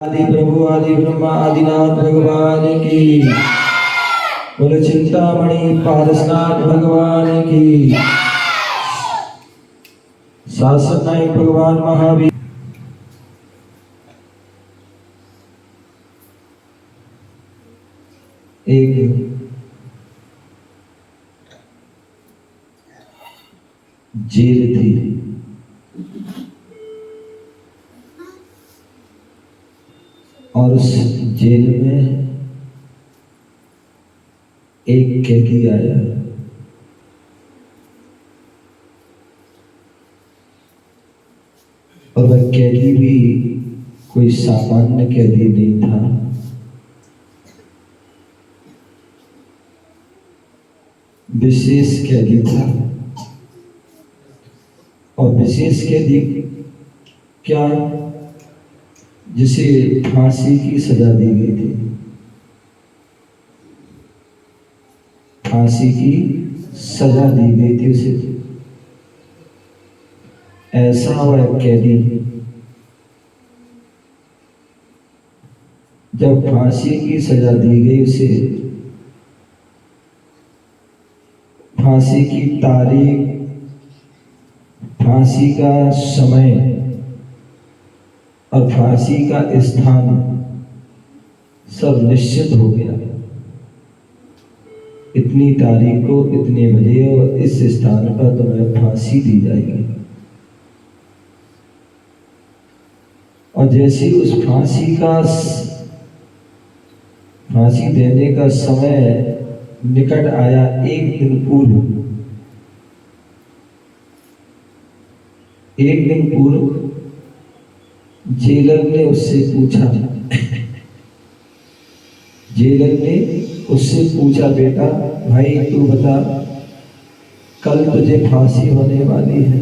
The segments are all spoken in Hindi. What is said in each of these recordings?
आदि प्रभु आदि ब्रह्मा आदिनाथ भगवान की। बोले चिंतामणि पारसनाथ भगवान की। शासन नायक भगवान महावीर। एक जेल थी, और उस जेल में एक कैदी आया। और वह कैदी भी कोई सामान्य कैदी नहीं था। विशेष कैदी था। और विशेष कैदी क्या, जिसे फांसी की सजा दी गई थी। फांसी की सजा दी गई थी उसे। ऐसा वह कैदी जब फांसी की सजा दी गई उसे, फांसी की तारीख, फांसी का समय और फांसी का स्थान सब निश्चित हो गया। इतनी तारीख को इतने बजे और इस स्थान पर तुम्हें फांसी दी जाएगी। और जैसे उस फांसी देने का समय निकट आया, एक दिन पूर्व जेलर ने उससे पूछा, बेटा भाई तू बता, कल तुझे फांसी होने वाली है,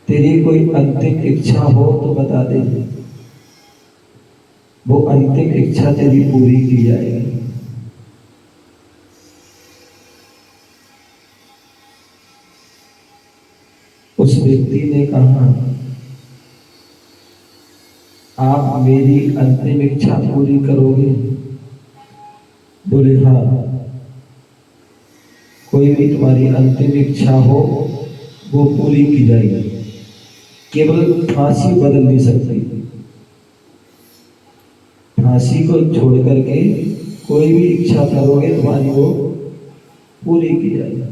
तेरी कोई अंतिम इच्छा हो तो बता दे, वो अंतिम इच्छा तेरी पूरी की जाएगी। उस व्यक्ति ने कहा, आप मेरी अंतिम इच्छा पूरी करोगे? बोले हाँ, कोई भी तुम्हारी अंतिम इच्छा हो वो पूरी की जाएगी, केवल फांसी बदल नहीं सकती। फांसी को छोड़ करके कोई भी इच्छा करोगे तुम्हारी वो पूरी की जाएगी।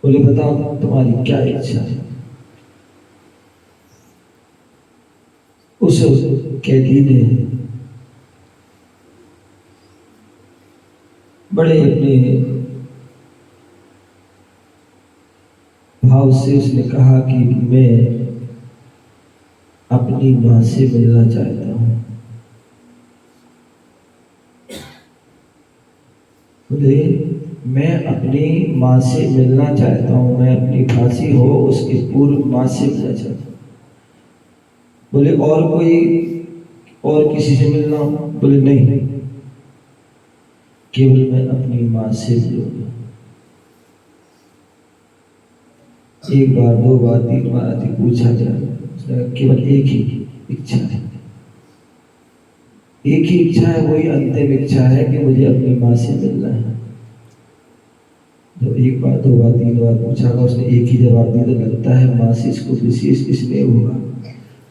बोले बताओ तुम्हारी क्या इच्छा है? उस कैदी ने बड़े अपने भाव से उसने कहा कि मैं अपनी मां से मिलना चाहता हूं। बोले मैं अपनी मां से मिलना चाहता हूं, मैं अपनी फांसी हो उसके पूर्व मां से मिलना चाहता हूं। बोले और किसी से मिलना? बोले नहीं, केवल मैं अपनी मां से मिलूंगा। एक बार, दो बार, तीन बार आदि पूछा जाए, केवल एक ही इच्छा है, एक ही इच्छा है, वही अंतिम इच्छा है कि मुझे अपनी मां से मिलना है। जब एक बार, दो बार, तीन बार पूछा था, उसने एक ही जवाब दिया, तो लगता है मां से इसको विशेष इसलिए होगा,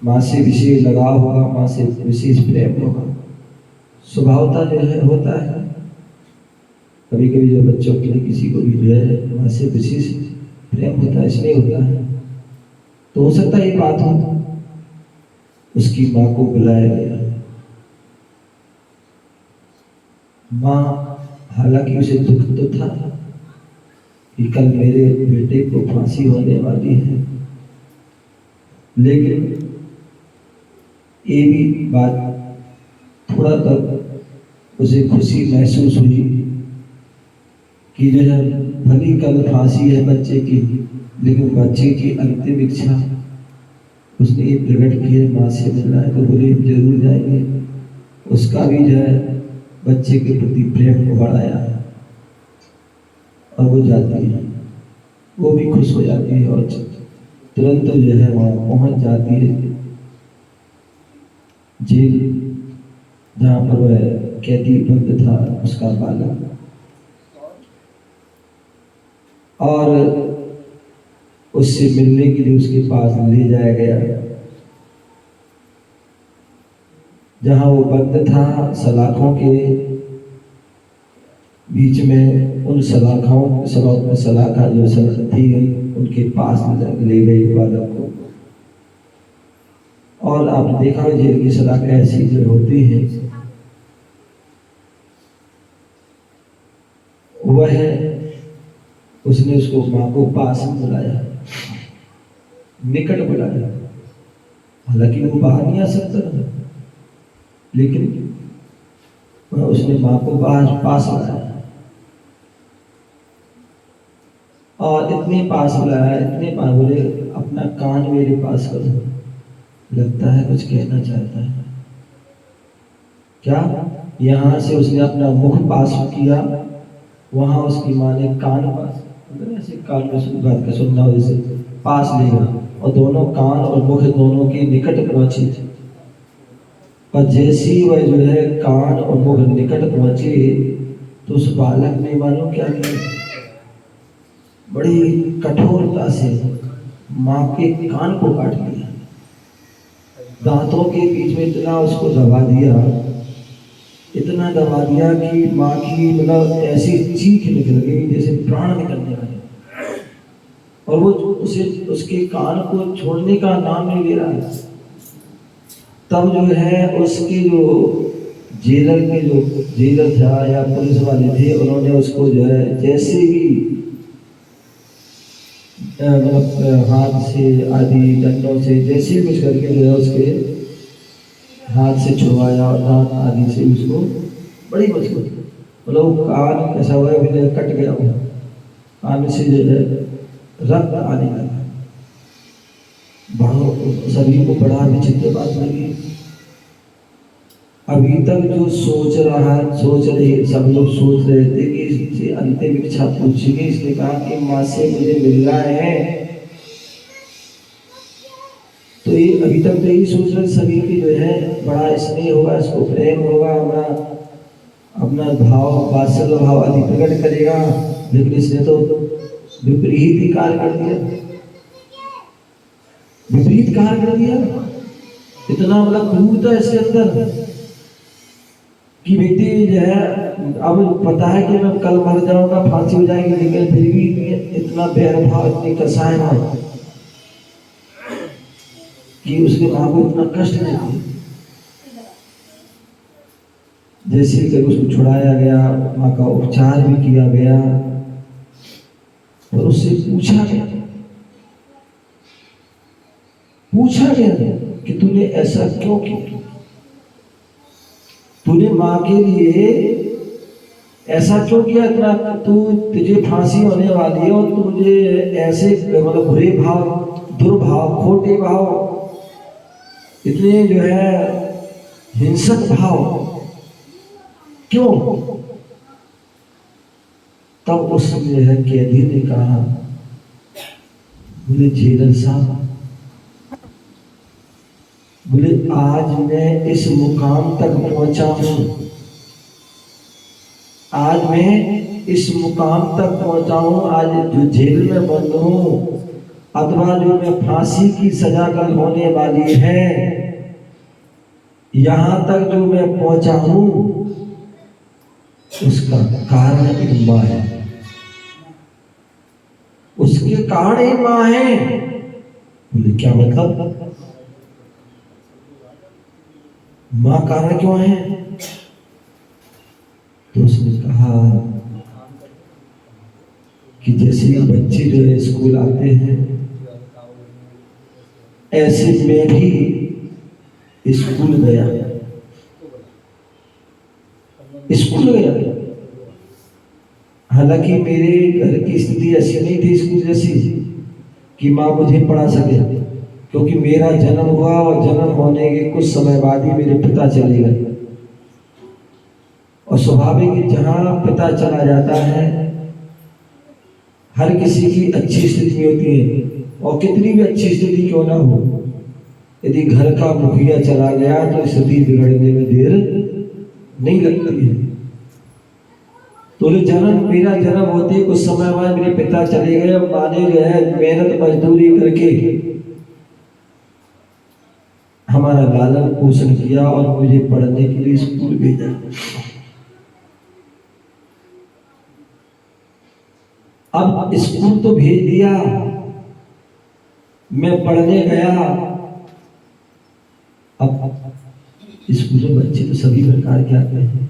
मां से विशेष लगाव होगा, मां से विशेष प्रेम होगा। स्वभावता जो है होता है, कभी कभी जो बच्चों के लिए किसी को भी जो है मां से विशेष प्रेम होता है, इसलिए होता है। तो हो सकता है ये बात हो। उसकी मां को बुलाया गया। मां, हालांकि उसे दुख तो था कि कल मेरे बेटे को फांसी होने वाली है, लेकिन ये भी बात थोड़ा तक उसे खुशी महसूस हुई कि जो है भली कल फांसी है बच्चे की, लेकिन बच्चे की अंतिम इच्छा उसने ये प्रकट की है, मां से मिलना है। तो बोले जरूर जाएंगे। उसका भी जो है बच्चे के प्रति प्रेम को बढ़ाया और वो जाती है, वो भी खुश हो जाती है। और तुरंत जो है वहाँ पहुँच जाती है जेल जहाँ पर वह कैदी बंद था उसका बालक, और उससे मिलने के लिए उसके पास ले जाया गया। जहाँ वो बंद था सलाखों के बीच में, उन सलाखा जो थी उनके पास ले गए बालक को। और आपने देखा जेल की सलाखें ऐसी जो होती है, वह उसने उसको माँ को पास में बुलाया, निकट बुलाया। हालांकि वो बाहर नहीं आ सकता था, लेकिन उसने माँ को बाहर पास बुलाया, और इतने पास बुलाया, इतने पास, बोले अपना कान मेरे पास करो, लगता है कुछ कहना चाहता है। क्या? यहाँ से उसने अपना मुख पास किया, वहां उसकी माँ ने कान पास, ऐसे कान में बात का सुनना हो जैसे पास ले गया, और दोनों कान और मुख दोनों के निकट पहुंची। और जैसी वह जो है कान और मुख निकट पहुंचे, तो उस बालक ने मालूम क्या किया, बड़ी कठोरता से माँ के कान को काट लिया, दांतों के बीच में इतना उसको दबा दिया, इतना दबा दिया कि माँ की मतलब ऐसी चीख निकल गई जैसे प्राण निकलने लगे, और वो उसे उसके कान को छोड़ने का नाम नहीं ले रहा है। तब जो है उसके जो जेलर था या पुलिस वाले थे, उन्होंने उसको जो है जैसे भी मतलब हाथ से आदि डंडों से जैसे कुछ करके जो है उसके हाथ से छुड़वाया, और दांत आदि से उसको बड़ी मुश्किल, मतलब कान ऐसा हुआ भी कट गया, हुआ कान से जो है रक्त आने लगा। सभी को बड़ा विचित्र बात लगी। अभी तक जो सोच रहे सब लोग सोच रहे थे कि इससे अंतिम इच्छा पूछेगी, इसने कहा कि माँ से मुझे मिलना है, तो ये अभी तक तो यही सोच रहे सभी की जो है बड़ा स्नेह होगा, इसको प्रेम होगा, बड़ा अपना भाव वात्सल्य भाव आदि प्रकट करेगा। लेकिन इसने तो विपरीत ही कार्य कर दिया, विपरीत कार्य कर दिया। इतना मतलब क्रूरता इसके अंदर कि व्यक्ति जो है अब पता है कि मैं कल मर जाऊंगा, फांसी हो जाएगी, लेकिन फिर भी इतना बैर भाव, इतनी कसाय भाव कि उसके माँ को इतना कष्ट देती। जैसे कि उसको छुड़ाया गया, माँ का उपचार भी किया गया, और उससे पूछा गया कि तूने ऐसा क्यों किया, तूने माँ के लिए ऐसा क्यों किया, इतना तुझे फांसी होने वाली है और तुझे ऐसे मतलब बुरे भाव, दुर्भाव, खोटे भाव, इतने जो है हिंसक भाव क्यों? तब उसने है कैदी ने कहा, बोले जेलर साहब, बोले आज मैं इस मुकाम तक पहुंचा हूं, आज मैं इस मुकाम तक पहुंचा हूं, आज जो जेल में बंद हूं, अथवा जो मैं फांसी की सजा कल होने वाली है, यहां तक जो मैं पहुंचा हूं, उसका कारण एक माँ है, उसके कारण एक माँ है। बोले क्या मतलब, माँ कारण क्यों है? तो उसने कहा कि जैसे बच्चे जो है स्कूल आते हैं, ऐसे मैं भी स्कूल गया। हालांकि मेरे घर की स्थिति ऐसी नहीं थी स्कूल जैसी कि माँ मुझे पढ़ा सके, क्योंकि मेरा जन्म हुआ और जन्म होने के कुछ समय बाद ही मेरे पिता चले गए, और स्वाभाविक जहाँ पिता चला जाता है हर किसी की अच्छी स्थिति होती है, और कितनी भी अच्छी स्थिति क्यों ना हो, यदि घर का मुखिया चला गया तो स्थिति बिगड़ने में देर नहीं लगती है। तो जन्म, मेरा जन्म होते कुछ समय बाद मेरे पिता चले गए। माँ ने जो है मेहनत मजदूरी करके हमारा लालन पोषण किया और मुझे पढ़ने के लिए स्कूल भेजा। अब स्कूल तो भेज दिया, मैं पढ़ने गया। अब स्कूल में बच्चे तो सभी प्रकार के आते हैं,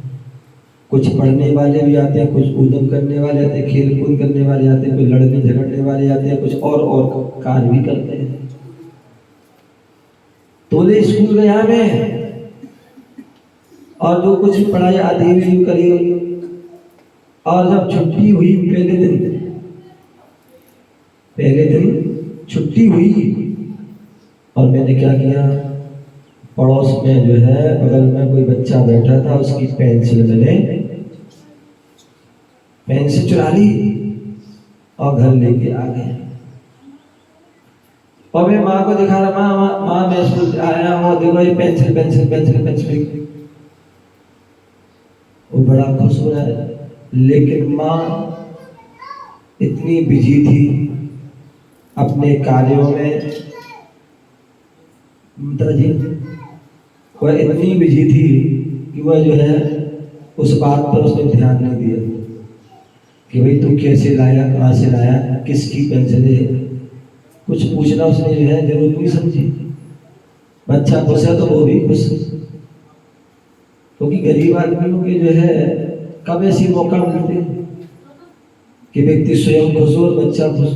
कुछ पढ़ने वाले भी आते हैं, कुछ उद्यम करने वाले आते हैं, खेल कूद करने वाले आते हैं, कुछ लड़ने झगड़ने वाले आते हैं, कुछ और कार्य भी करते हैं। तो स्कूल गया मैं, और जो कुछ पढ़ाई आधी भी करी, और जब छुट्टी हुई पहले दिन छुट्टी हुई, और मैंने क्या किया, पड़ोस में जो है बगल में कोई बच्चा बैठा था, उसकी पेंसिल चुरा ली और घर लेके आ गए। और मैं माँ को दिखा रहा, माँ मैं स्कूल आया हूँ, देखो ये पेंसिल। वो बड़ा खुश हो रहा है, लेकिन माँ इतनी बिजी थी अपने कार्यों में, ममता जी वह इतनी बिजी थी कि वह जो है उस बात पर उसने ध्यान नहीं दिया कि भाई तू कैसे लाया, कहाँ से लाया, किसकी पेंसिल है, कुछ पूछना उसने जो है जरूरत नहीं समझी। बच्चा खुश है तो वो भी खुश है, क्योंकि गरीब आदमियों के जो है कब ऐसी मौका मिलते हैं कि व्यक्ति स्वयं खुश हो और बच्चा खुश।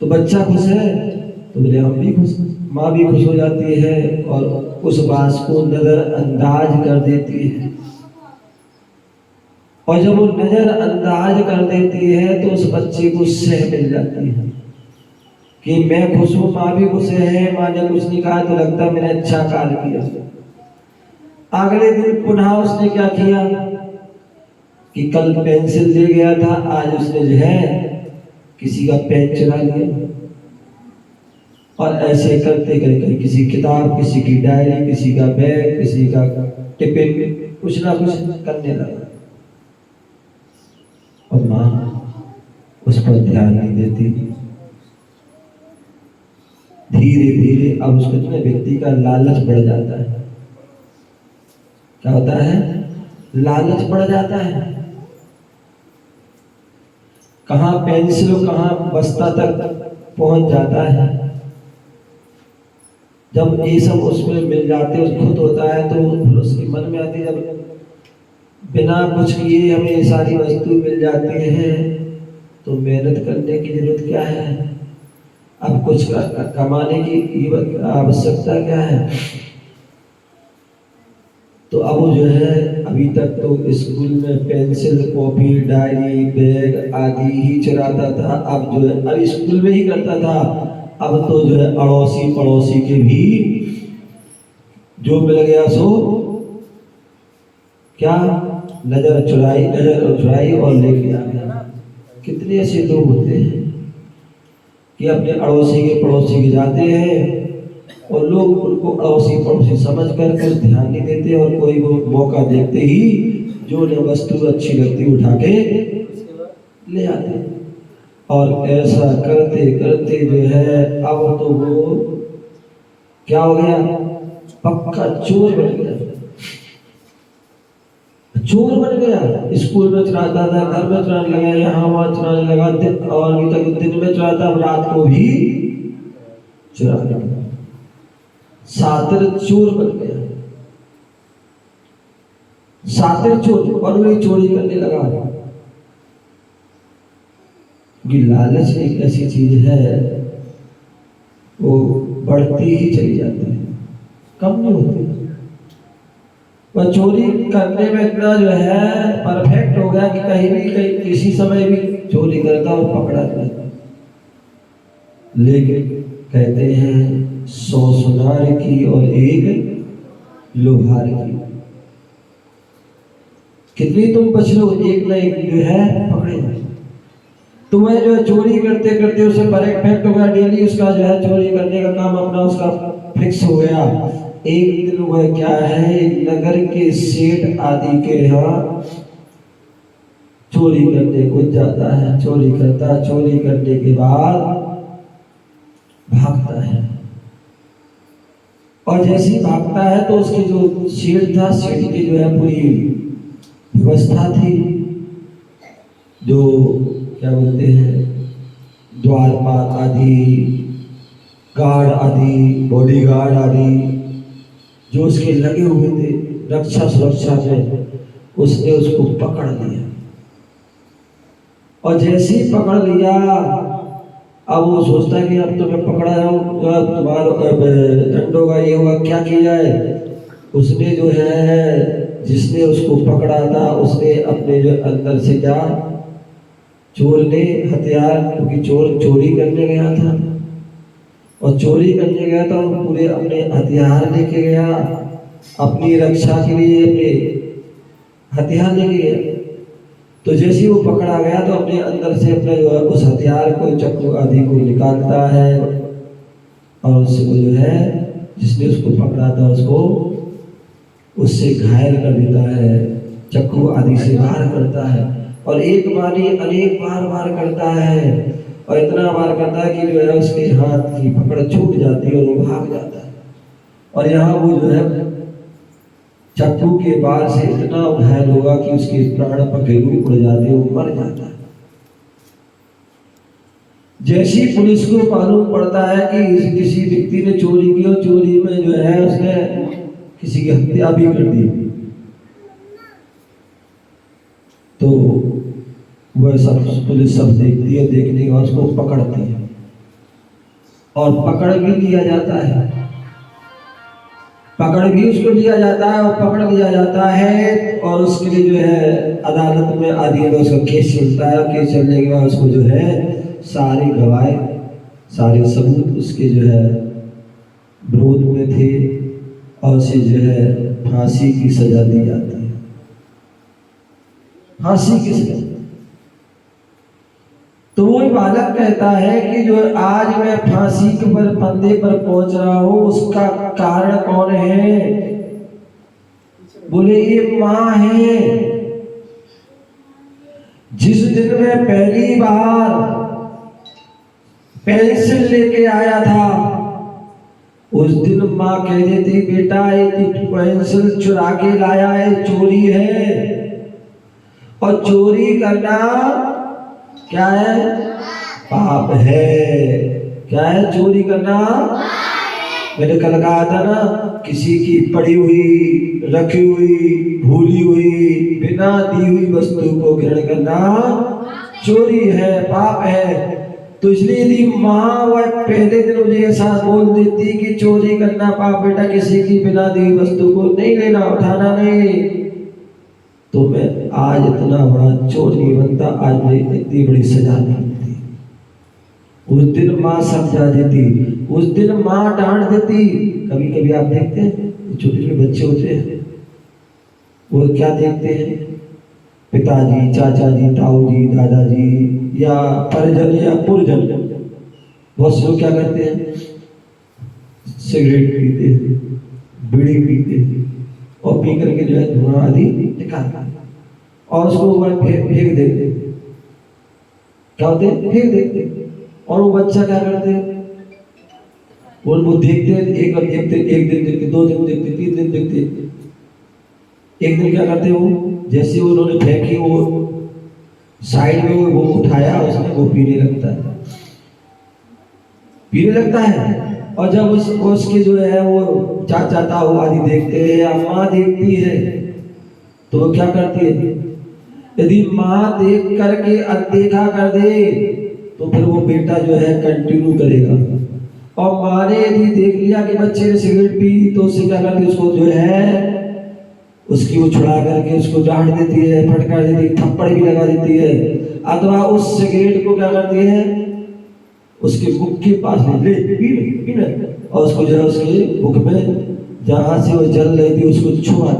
तो बच्चा खुश है तो बोले हम भी खुश, माँ भी खुश हो जाती है और उस बात को नजरअंदाज कर देती है। और जब वो नजरअंदाज कर देती है तो उस बच्चे को सह मिल जाती है कि मैं खुश हूँ, माँ भी खुश है, माँ ने कुछ नहीं कहा तो लगता है मैंने अच्छा कार्य किया। अगले दिन पुनः उसने क्या किया कि कल पेंसिल ले गया था, आज उसने जो है किसी का पेन चुरा लिया। और ऐसे करते करके किसी किताब, किसी की डायरी, किसी का बैग, किसी का टिफिन, कुछ ना कुछ करने लगा। और माँ उस पर ध्यान नहीं देती। धीरे धीरे अब उसमें व्यक्ति का लालच बढ़ जाता है। क्या होता है? लालच बढ़ जाता है। कहाँ पेंसिल, कहाँ बस्ता तक पहुंच जाता है। जब ये सब उसमें मिल जाते, खुद होता है, तो फिर उसके मन में आती, जब बिना कुछ किए हमें ये सारी वस्तु मिल जाती हैं तो मेहनत करने की जरूरत क्या है? अब कुछ कमाने की आवश्यकता क्या है? तो अब जो है अभी तक तो स्कूल में पेंसिल, कॉपी, डायरी, बैग आदि ही चुराता था। अब जो है अब स्कूल में ही करता था, अब तो जो है अड़ोसी पड़ोसी के भी जो मिल गया सो क्या नजर चुराई और लेके आ गया। कितने ऐसे लोग होते हैं कि अपने अड़ोसी के पड़ोसी के जाते हैं और लोग उनको अड़ोसी पड़ोसी समझ कर ध्यान नहीं देते, और कोई वो मौका देखते ही जो वस्तु अच्छी लगती उठा के ले आते। और ऐसा करते करते जो है अब तो वो क्या हो गया, पक्का चोर बन गया। चोर बन गया। स्कूल में चुराता था, घर में चुराने लगा, यहाँ वहाँ चुराने लगा, और अभी तक दिन में चुराता, रात को भी चुराने लगा। सातिर चोर बन गया, सातिर चोर, और वही चोरी करने लगा। लालच एक ऐसी चीज है, वो बढ़ती ही चली जाती है, कम नहीं होती। वह चोरी करने में इतना जो है परफेक्ट हो गया कि कहीं किसी समय भी चोरी करता और पकड़ा जाता। लेकिन कहते हैं 100 सुनार की और 1 लोहार की, कितनी तुम बच लो, एक ना एक जो है पकड़े। तो वह जो है चोरी करते करते उसे परफेक्ट हो गया, डेली उसका जो है चोरी करने का काम अपना उसका फिक्स हो गया। एक दिन वह क्या है, एक नगर के सेठ आदि के यहाँ चोरी करने को जाता है। चोरी करने के बाद भागता है, और जैसे ही भागता है तो उसकी जो सेठ था, सेठ की जो है पूरी व्यवस्था थी, जो क्या बोलते हैं द्वारपाल आदि, गार्ड आदि, बॉडीगार्ड आदि जो उसके लगे हुए थे रक्षा सुरक्षा में, उसने उसको पकड़ लिया। और जैसे ही पकड़ लिया, अब वो सोचता है कि अब तो मैं पकड़ा जाऊंगा, तुम्हारा दंड होगा, ये होगा, क्या किया जाए। उसने जो है, जिसने उसको पकड़ा था, उसने अपने जो अंदर से जा चोर ने हथियार, क्योंकि चोर चोरी करने गया था, और चोरी करने गया था, वो पूरे अपने हथियार लेके गया, अपनी रक्षा के लिए अपने हथियार लेके गया। तो जैसे ही वो पकड़ा गया तो अपने अंदर से अपने जो है उस हथियार को, चक्कू आदि को निकालता है, और उससे वो जो है जिसने उसको पकड़ा था उसको उससे घायल कर देता है, चक्कू आदि से वार करता है। और एक बार ही अनेक बार वार करता है, और इतना वार करता है कि जो है उसके हाथ की पकड़ छूट जाती है और वो भाग जाता है। और यहाँ वो जो है चक्कू के वार से इतना घायल होगा कि उसके प्राण पखेरु उड़ जाते हैं, वो मर जाता है। जैसी पुलिस को मालूम पड़ता है कि किसी व्यक्ति ने चोरी की, और चोरी में जो है उसने किसी की हत्या भी कर दी, तो वह सब पुलिस सब देखती है, देखने के बाद उसको पकड़ती है, और पकड़ भी लिया जाता है, पकड़ भी उसको लिया जाता है, और पकड़ लिया जाता है, और उसके लिए जो है अदालत में आदि में उसका केस चलता है। केस चलने के बाद उसको जो है सारी गवाह, सारे सबूत उसके जो है विरोध में थे, और उसे जो है फांसी की सजा दी जाती है, फांसी की सजा। तो वो बालक कहता है कि जो आज मैं फांसी के पर फंदे पर पहुंच रहा हूं, उसका कारण कौन है? बोले ये मां है। जिस दिन मैं पहली बार पेंसिल लेके आया था, उस दिन मां कह देती बेटा ये तू पेंसिल चुरा के लाया है, चोरी है। और चोरी करना क्या है? पाप है। क्या है? चोरी करना मैंने कल कहा था ना, किसी की पड़ी हुई, रखी हुई, भूली हुई, बिना दी हुई वस्तु को ग्रहण करना चोरी है, पाप है। तो इसलिए यदि माँ वह पहले दिन मुझे ऐसा बोल देती कि चोरी करना पाप, बेटा किसी की बिना दी हुई वस्तु को नहीं लेना, उठाना नहीं, तो मैं आज इतना बड़ा चोर नहीं बनता, आज मुझे इतनी बड़ी सजा नहीं मिलती। उस दिन माँ समझा देती, उस दिन माँ डांट देती। कभी कभी आप देखते हैं छोटे छोटे बच्चे होते हैं, वो क्या देखते हैं, पिताजी, चाचा जी, ताऊ जी, दादाजी या परिजन या पुरजन, बहुत से लोग क्या करते हैं, सिगरेट पीते हैं, बीड़ी पीते हैं, और पी करके जो है धुआं आदि निकालते हैं, और उसको फेंक देते। क्या होते हैं? फेंक देते। और वो बच्चा क्या करते हैं, वो देखते हैं, एक बार देखते, एक दिन देखते, 2 दिन देखते, 3 दिन देखते, एक दिन क्या करते वो, जैसे उन्होंने फेंकी, वो साइड में वो उठाया, उसने वो पीने लगता है, पीने लगता है। और जब उसके जो है वो चाचा ताऊ आदि देखते हैं या माँ देखती है, तो वो क्या करती है, यदि माँ देख करके अनदेखा कर दे तो फिर वो बेटा जो है कंटिन्यू करेगा। और माँ ने यदि देख लिया कि बच्चे ने सिगरेट पी, तो उससे क्या करती है, उसको जो है उसकी वो छुड़ा करके उसको डांट देती है, फटकार देती है, थप्पड़ भी लगा देती है, अथवा उस सिगरेट को क्या करती है, उसके मुख के पास ले पी, और उसको जो है उसके मुख में जहां से वो जल रही थी उसको छुपा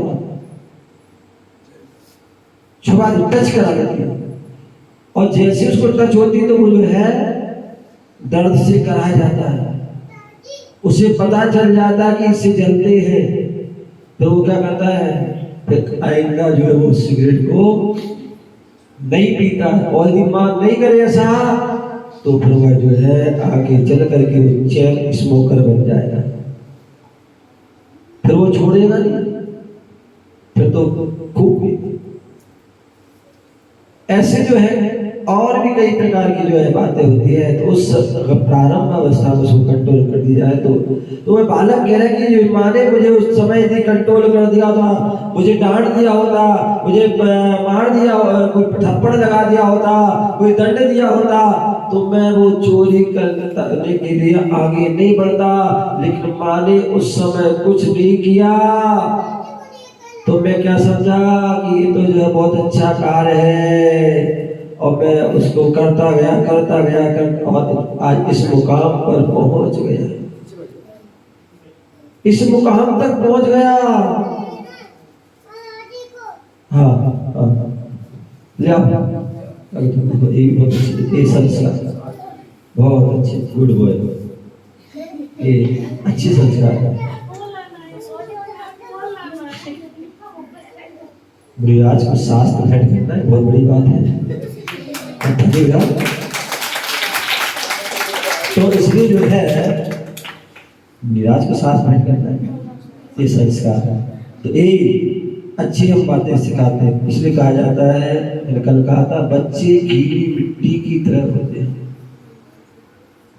दे, टच करा देती है। और जैसे उसको टच होती तो वो जो है दर्द से कराया जाता है, उसे पता चल जाता है कि इससे जलते हैं। तो वो क्या करता है, फिर आइंदा जो है वो सिगरेट को नहीं पीता। और यदि मान नहीं करे ऐसा तो फिर वह जो है आगे चल करके वो चैन स्मोकर बन जाएगा, फिर वो छोड़ेगा नहीं, फिर तो खूब। ऐसे जो है और भी कई प्रकार की जो है बातें होती है। तो उस प्रारंभ अवस्था में उसको कंट्रोल कर दिया जाए तो वह बालक कह रहे हैं कि जो माँ ने मुझे उस समय यदि कंट्रोल कर दिया था, मुझे डांट दिया होता, मुझे मार दिया, कोई थप्पड़ लगा दिया होता, कोई दंड दिया होता, तो मैं वो चोरी करने के लिए आगे नहीं बढ़ता। लेकिन माँ ने उस समय कुछ नहीं किया, तो मैं क्या समझा कि ये तो जो है बहुत अच्छा कार्य है, और मैं उसको करता गया और आज इस मुकाम पर पहुंच गया, इस मुकाम तक पहुंच गया। हाँ हाँ, ले आओ ये बहुत अच्छी, ये संस्कार बहुत अच्छे, गुड बॉय, ये अच्छे संस्कार है। आज को शास्त्र भेंट करना है, बहुत बड़ी बात है। तो इसलिए जो है निराज को साथ भेंट करना है, ये संस्कार है। तो ये अच्छी हम बातें सिखाते हैं। इसलिए कहा जाता है, कल कहा था, बच्चे गीली मिट्टी की तरह होते हैं।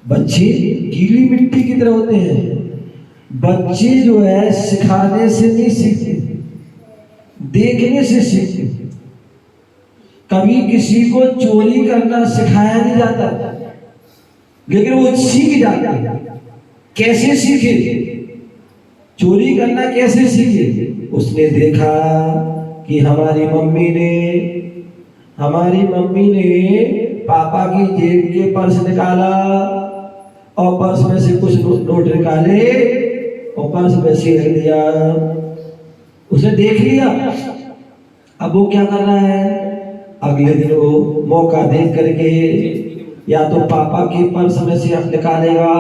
बच्चे गीली मिट्टी की तरह होते हैं। बच्चे जो है सिखाने से नहीं सीखते, देखने से सीखते। कभी किसी को चोरी करना सिखाया नहीं जाता, लेकिन वो सीख जाता। कैसे सीखे? चोरी करना कैसे सीखे? उसने देखा कि हमारी मम्मी ने पापा की जेब के पर्स निकाला और पर्स में से कुछ नोट निकाले और पर्स में से रख दिया। उसने देख लिया, अब वो क्या कर रहा है, अगले दिन वो मौका देख करके या तो पापा के पर्स में से निकालेगा,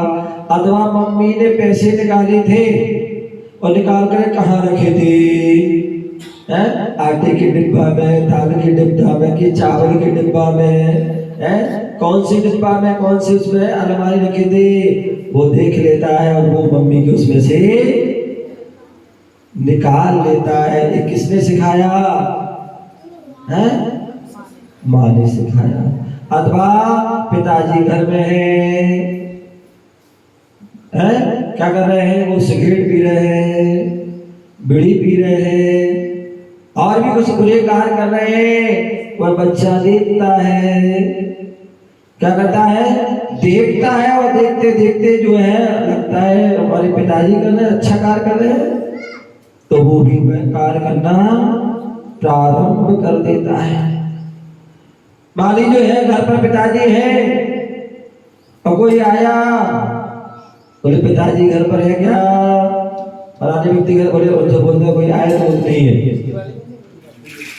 अथवा मम्मी ने पैसे निकाले थे और निकाल कर कहाँ रखे थे, आटे के डिब्बा में, दाल के डिब्बा में, कि चावल के डिब्बा में, कौन से डिब्बा में, कौन से उसमें अलमारी रखे थे, वो देख लेता है और वो मम्मी के उसमें से निकाल लेता है। ये किसने सिखाया है? माँ ने सिखाया। अथवा पिताजी घर में है, क्या कर रहे हैं, वो सिगरेट पी रहे हैं, बीड़ी पी रहे हैं, और भी कुछ बुरे कार्य कर रहे हैं, वह बच्चा देखता है, क्या करता है, देखता है, और देखते देखते जो है लगता है हमारे पिताजी कर रहे हैं, अच्छा कार्य कर रहे हैं, तो वो भी कार्य करना प्रारंभ कर देता है। माली जो है घर पर पिताजी है और कोई आया, बोले पिताजी घर पर है क्या, फलाने व्यक्ति घर, बोले उनसे बोलते कोई आया तो नहीं है।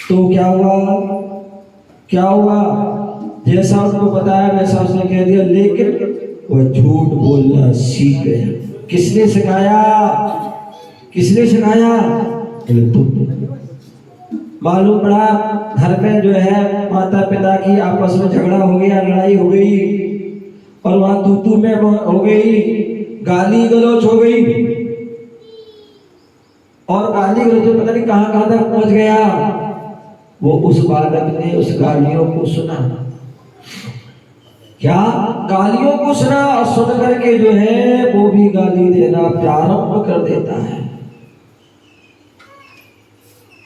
तो क्या हुआ, जैसा उसको बताया वैसा उसने कह दिया, लेकिन वह झूठ बोलना सीख गया। किसने सिखाया? तुम। मालूम पड़ा घर में जो है माता पिता की आपस में झगड़ा हो गया, लड़ाई हो गई, और वहां तू में हो गई, गाली गलौज हो गई, और गाली गलौज पता नहीं कहां तक पहुंच गया। वो उस बालक ने उस गालियों को सुना, क्या गालियों को सुना, और सुन करके जो है वो भी गाली देना प्रारंभ कर देता है।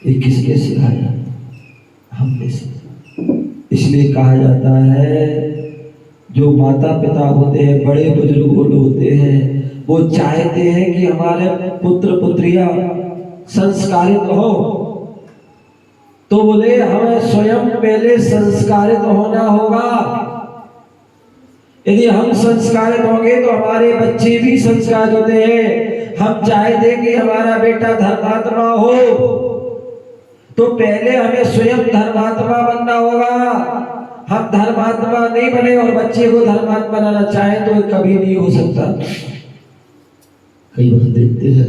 ये किसने सिखाया? हमने सिखाया। इसलिए कहा जाता है जो माता पिता होते हैं, बड़े बुजुर्ग होते हैं, वो चाहते हैं कि हमारे पुत्र पुत्रियां संस्कारित हो, तो बोले हमें स्वयं पहले संस्कारित होना होगा। यदि हम संस्कारित होंगे तो हमारे बच्चे भी संस्कारित होते हैं। हम चाहते कि हमारा बेटा धर्मात्मा हो, तो पहले हमें स्वयं धर्मात्मा बनना होगा। हम धर्मात्मा नहीं बने और बच्चे को धर्मात्मा बनाना चाहे तो कभी नहीं हो सकता। कई बार देखते हैं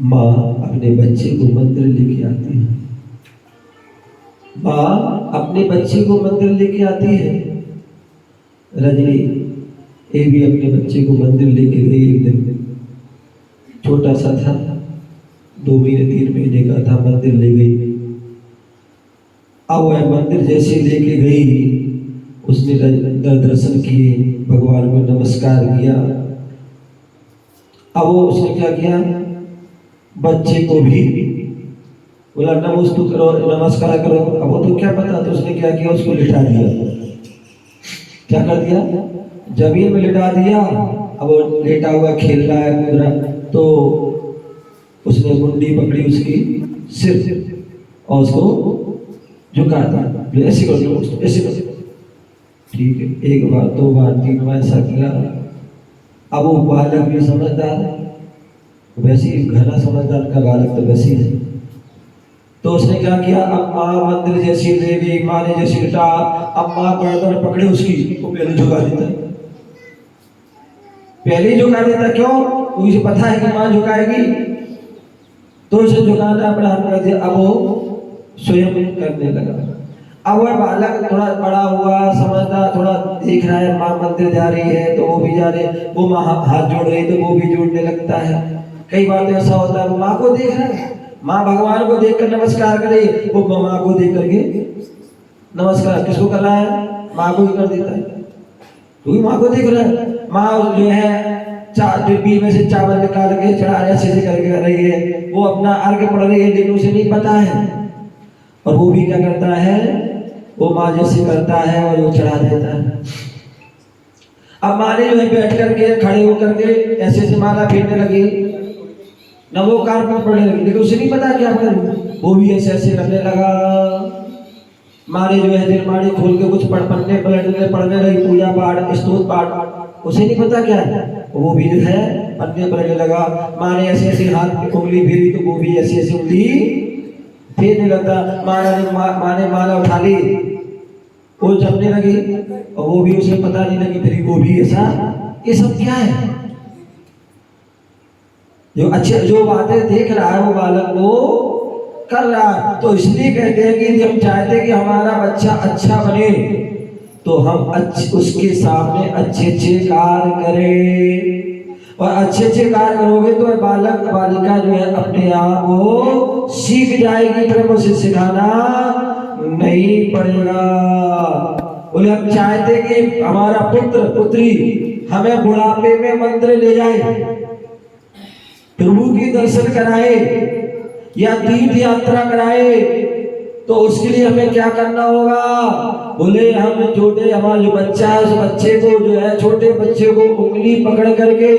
माँ अपने बच्चे को मंदिर लेके आती है, माँ अपने बच्चे को मंदिर लेके आती है। रजनी ये भी अपने बच्चे को मंदिर लेके गई। एक दिन छोटा सा था, 2 महीने 3 महीने का था, मंदिर ले गई। अब वह मंदिर जैसे लेके गई, उसने दर्शन किए, भगवान को नमस्कार किया। अब वो उसने क्या किया, बच्चे को भी बोला नमस्तु करो, नमस्कार करो। अब वो तो क्या पता, तो उसने क्या किया, उसको लिटा दिया। क्या कर दिया, जमीन में लिटा दिया। अब वो लेटा हुआ खेल रहा है, कूद रहा, तो उसने मुंडी पकड़ी उसकी सिर और उसको झुका था, ऐसे करो, ऐसे करो। ठीक है, 1 बार 2 बार 3 बार ऐसा किया। अब वो बालक भी समझदार, वैसे ही घना समझदार का बालक तो वैसे है। तो उसने क्या किया, अब माँ मंदिर जैसी ले गई, माँ ने जैसी लिटा, अब माँ गर्दन पकड़े उसकी, वो पहले झुका देता, पहले ही झुका देता। क्यों, उसे पता है कि माँ झुकाएगी, तो उसे झुकाना प्रारंभ कर दिया। अब वो स्वयं करने लगा। अब वह बालक थोड़ा बड़ा हुआ, समझदार, थोड़ा देख रहा है माँ मंदिर जा रही है तो वो भी जा रहे, वो माँ हाथ जोड़ रही तो वो भी जोड़ने लगता है। कई बार तो ऐसा होता है, वो माँ को देख रहा है, माँ भगवान को देखकर नमस्कार करे, वो माँ को देख करके नमस्कार किसको कर रहा है, माँ को ही कर देता है, क्योंकि माँ को देख रहा है। माँ जो है डिब्बी में से चावल निकाल के चढ़ा ऐसे करके कर रही है, वो अपना अर्घ पढ़ रही है, लेकिन उसे नहीं पता है। और वो भी क्या करता है, वो माँ जैसे करता है और वो चढ़ा देता है। अब माँ ने जो है बैठ करके खड़े होकर के ऐसे से माला फेरने लगी, नमोकार में पढ़ने लगी, लेकिन उसे नहीं पता क्या कर, वो भी ऐसे ऐसे करने लगा। माँ ने जो है निर्माणी खोल के कुछ पढ़ने लगी, पूजा पाठ स्तोत्र पाठ, उसे नहीं पता क्या है, वो भी जो है पढ़ने लगा। माँ ने ऐसे ऐसे हाथ में उंगली फेरी तो वो भी ऐसे ऐसे उंगली फेरने लगा। माँ ने माला उठा ली, वो जपने लगी, और वो भी उसे पता नहीं लगी, फिर वो भी ऐसा। ये सब क्या है, जो बातें देख रहा है वो बालक वो कर रहा है। तो इसलिए कहते हैं कि हम चाहते हैं कि हमारा बच्चा अच्छा बने, तो हम उसके सामने अच्छे अच्छे कार्य करें, और अच्छे अच्छे कार्य करोगे तो बालक बालिका जो है अपने आप वो सीख जाएगी, फिर उसे सिखाना नहीं पड़ेगा। बोले हम चाहते कि हमारा पुत्र पुत्री हमें बुढ़ापे में मंदिर ले जाए, प्रभु की दर्शन कराए या तीर्थ यात्रा कराए, तो उसके लिए हमें क्या करना होगा। बोले हम छोटे, हमारा जो बच्चा है उस बच्चे को जो है, छोटे बच्चे को उंगली पकड़ करके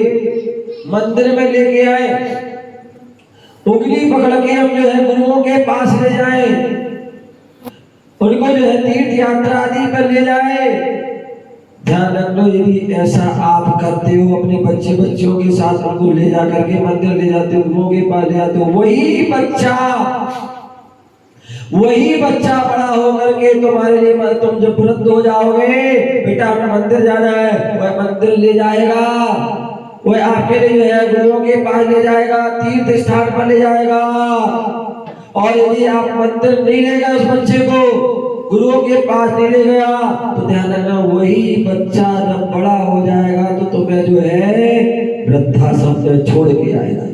मंदिर में लेके आए, उंगली पकड़ के हम जो है गुरुओं के पास ले जाए, उनको जो है तीर्थ यात्रा आदि पर ले जाए। ध्यान रख लो, यदि ऐसा आप करते हो अपने बच्चों के साथ, उनको ले जा करके मंदिर ले जाते हो, गुरुओं के पास ले जाते हो, वही बच्चा बड़ा होकर के तुम्हारे लिए, तुम जब वृद्ध हो जाओगे, बेटा हमें मंदिर जाना है, वह मंदिर ले जाएगा, वह आपके लिए जो है गुरुओं के पास ले जाएगा, तीर्थ स्थान पर ले जाएगा। और यदि आप मंदिर नहीं ले गए उस बच्चे को, गुरुओं के पास नहीं ले गया, तो ध्यान रखना वही बच्चा जब बड़ा हो जाएगा तो तुम्हें जो है वृद्धाश्रम में छोड़ के आएगा,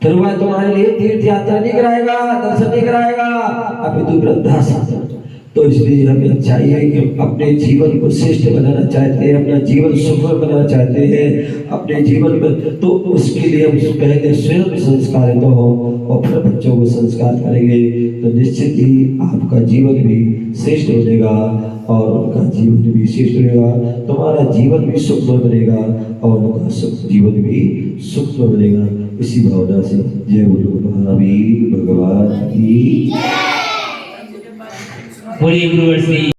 फिर वह तुम्हारे लिए तीर्थ यात्रा नहीं कराएगा, दर्शन नहीं कराएगा, अभी तो वृद्धाश्रम। तो इसलिए हमें चाहिए कि अपने जीवन को श्रेष्ठ बनाना चाहते हैं, अपना जीवन सुखमय बनाना चाहते हैं अपने जीवन में, तो उसके लिए हम पहले स्वयं संस्कारित हो और अपने बच्चों को संस्कार करेंगे, तो निश्चित ही आपका जीवन भी श्रेष्ठ बनेगा और उनका जीवन भी श्रेष्ठ बनेगा, तुम्हारा जीवन भी सुखमय बनेगा और उनका जीवन भी सुखमय बनेगा। इसी भावना से जय गुरु महावीर भगवान की। बोलिए गुरुवर श्री